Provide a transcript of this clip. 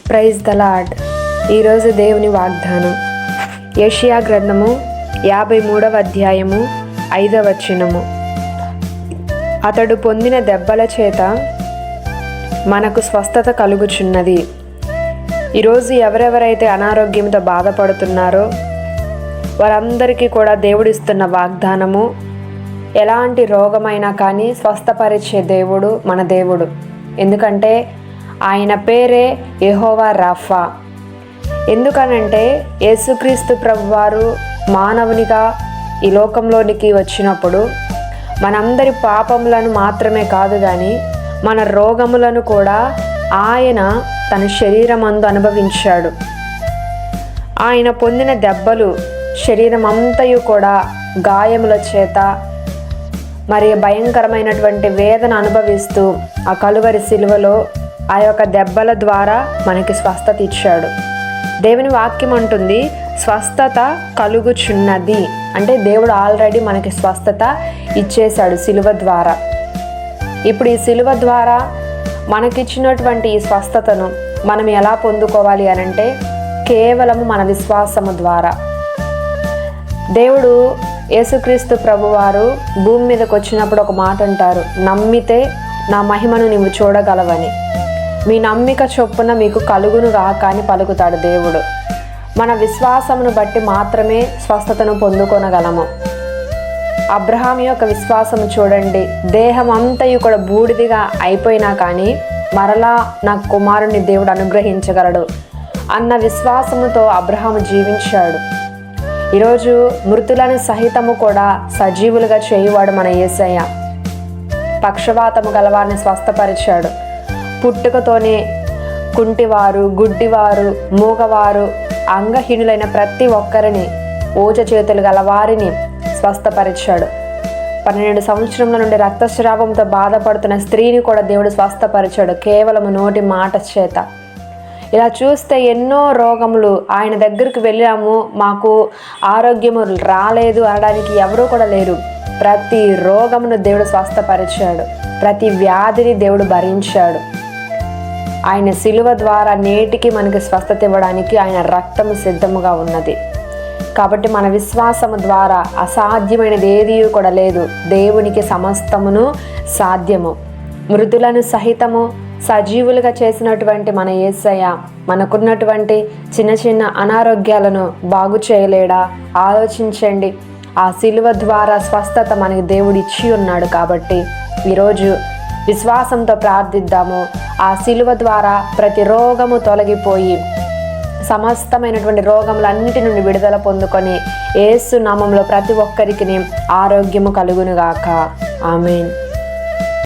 Praise the lord. ఈరోజు దేవుని వాగ్దానం యెషయా గ్రంథము 53వ అధ్యాయము 5వ వచనము. అతడు పొందిన దెబ్బల చేత మనకు స్వస్థత కలుగుచున్నది. ఈరోజు ఎవరెవరైతే అనారోగ్యంతో బాధపడుతున్నారో వారందరికీ కూడా దేవుడిస్తున్న వాగ్దానము, ఎలాంటి రోగమైనా కానీ స్వస్థపరిచే దేవుడు మన దేవుడు. ఎందుకంటే ఆయన పేరే యెహోవా రాఫా. ఎందుకనంటే యేసుక్రీస్తు ప్రభువారు మానవునిగా ఈ లోకంలోనికి వచ్చినప్పుడు మనందరి పాపములను మాత్రమే కాదు కానీ మన రోగములను కూడా ఆయన తన శరీరమందు అనుభవించాడు. ఆయన పొందిన దెబ్బలు శరీరం అంతయు కూడా గాయముల చేత మరి భయంకరమైనటువంటి వేదన అనుభవిస్తూ ఆ కలువరి సిలువలో ఆ యొక్క దెబ్బల ద్వారా మనకి స్వస్థత ఇచ్చాడు. దేవుని వాక్యం అంటుంది స్వస్థత కలుగుచున్నది. అంటే దేవుడు ఆల్రెడీ మనకి స్వస్థత ఇచ్చేశాడు సిలువ ద్వారా. ఇప్పుడు ఈ సిలువ ద్వారా మనకిచ్చినటువంటి ఈ స్వస్థతను మనం ఎలా పొందుకోవాలి అనంటే కేవలము మన విశ్వాసము ద్వారా. దేవుడు యేసుక్రీస్తు ప్రభువారు భూమి మీదకి వచ్చినప్పుడు ఒక మాట అంటారు, నమ్మితే నా మహిమను నీవు చూడగలవని. మీ నమ్మిక చొప్పున మీకు కలుగును గాక అని పలుకుతాడు దేవుడు. మన విశ్వాసమును బట్టి మాత్రమే స్వస్థతను పొందుకొనగలము. అబ్రహాం యొక్క విశ్వాసము చూడండి, దేహం అంతయు కూడా బూడిదిగా అయిపోయినా కానీ మరలా నా కుమారుని దేవుడు అనుగ్రహించగలడు అన్న విశ్వాసముతో అబ్రహాము జీవించాడు. ఈరోజు మృతులను సహితము కూడా సజీవులుగా చేయువాడు మన యేసయ్య. పక్షవాతము గలవారిని స్వస్థపరిచాడు. పుట్టుకతోనే కుంటివారు, గుడ్డివారు, మూగవారు, అంగహీనులైన ప్రతి ఒక్కరిని, ఊచ చేతులు గల వారిని స్వస్థపరిచాడు. 12 సంవత్సరముల నుండి రక్తస్రావంతో బాధపడుతున్న స్త్రీని కూడా దేవుడు స్వస్థపరిచాడు కేవలము నోటి మాట చేత. ఇలా చూస్తే ఎన్నో రోగములు ఆయన దగ్గరికి వెళ్ళాము, మాకు ఆరోగ్యము రాలేదు అనడానికి ఎవరూ కూడా లేరు. ప్రతి రోగమును దేవుడు స్వస్థపరిచాడు. ప్రతి వ్యాధిని దేవుడు భరించాడు. ఆయన సిలువ ద్వారా నేటికి మనకి స్వస్థత ఇవ్వడానికి ఆయన రక్తము సిద్ధముగా ఉన్నది. కాబట్టి మన విశ్వాసము ద్వారా అసాధ్యమైనది ఏదీ కూడా లేదు. దేవునికి సమస్తమును సాధ్యము. మృతులను సహితము సజీవులుగా చేసినటువంటి మన యేసయ్య మనకున్నటువంటి చిన్న చిన్న అనారోగ్యాలను బాగు చేయలేడా? ఆలోచించండి. ఆ సిలువ ద్వారా స్వస్థత మనకి దేవుడు ఇచ్చి ఉన్నాడు. కాబట్టి ఈరోజు విశ్వాసంతో ప్రార్థిద్దాము. ఆ సిలువ ద్వారా ప్రతి రోగము తొలగిపోయి సమస్తమైనటువంటి రోగములన్నిటి నుండి విడుదల పొందుకొని యేసు నామములో ప్రతి ఒక్కరికి ఆరోగ్యము కలుగునుగాక. ఆమేన్.